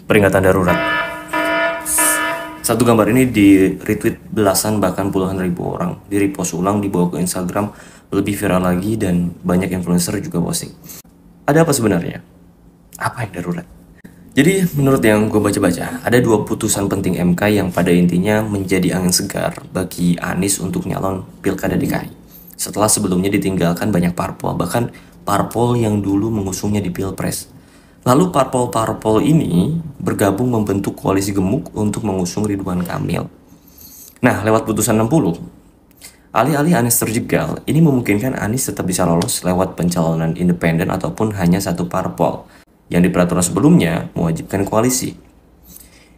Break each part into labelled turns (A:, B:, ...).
A: Peringatan darurat. Satu gambar ini di retweet belasan bahkan puluhan ribu orang, di repost ulang, dibawa ke Instagram, lebih viral lagi, dan banyak influencer juga posting. Ada apa sebenarnya? Apa yang darurat? Jadi menurut yang gue baca-baca, ada dua putusan penting MK yang pada intinya menjadi angin segar bagi Anies untuk nyalon Pilkada DKI. Setelah sebelumnya ditinggalkan banyak parpol, bahkan parpol yang dulu mengusungnya di Pilpres. Lalu parpol-parpol ini bergabung membentuk koalisi gemuk untuk mengusung Ridwan Kamil. Nah, lewat putusan 60, alih-alih Anies terjegal, ini memungkinkan Anies tetap bisa lolos lewat pencalonan independen ataupun hanya satu parpol, yang di peraturan sebelumnya mewajibkan koalisi.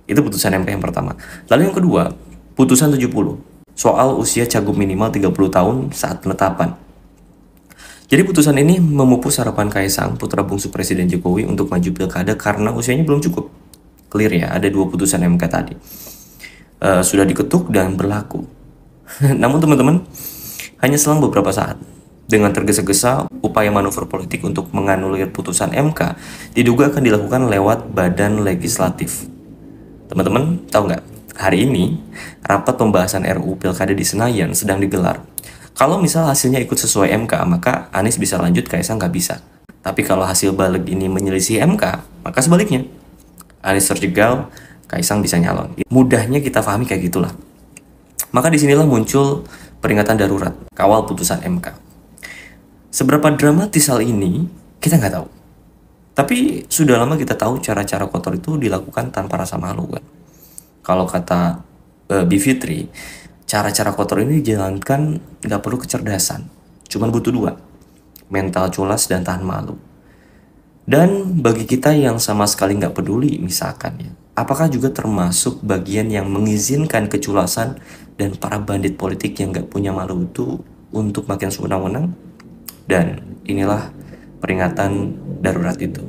A: Itu putusan MK yang pertama. Lalu yang kedua, putusan 70, soal usia cagup minimal 30 tahun saat penetapan. Jadi putusan ini memupus harapan Kaisang, putra bungsu Presiden Jokowi, untuk maju pilkada karena usianya belum cukup. Clear ya, ada dua putusan MK tadi. Sudah diketuk dan berlaku. Namun teman-teman, hanya selang beberapa saat, dengan tergesa-gesa, upaya manuver politik untuk menganulir putusan MK diduga akan dilakukan lewat badan legislatif. Teman-teman, tahu nggak? Hari ini, rapat pembahasan RUU Pilkada di Senayan sedang digelar. Kalau misal hasilnya ikut sesuai MK, maka Anies bisa lanjut, Kaisang nggak bisa. Tapi kalau hasil balik ini menyelisih MK, maka sebaliknya. Anies terjegal, Kaisang bisa nyalon. Mudahnya kita pahami kayak gitulah. Maka disinilah muncul peringatan darurat, kawal putusan MK. Seberapa dramatis hal ini, kita nggak tahu. Tapi sudah lama kita tahu cara-cara kotor itu dilakukan tanpa rasa malu kan. Kalau kata Bivitri, cara-cara kotor ini dijalankan nggak perlu kecerdasan, cuman butuh dua, mental culas dan tahan malu. Dan bagi kita yang sama sekali nggak peduli misalkan ya, apakah juga termasuk bagian yang mengizinkan keculasan dan para bandit politik yang nggak punya malu itu untuk makin sewenang-wenang? Dan inilah peringatan darurat itu.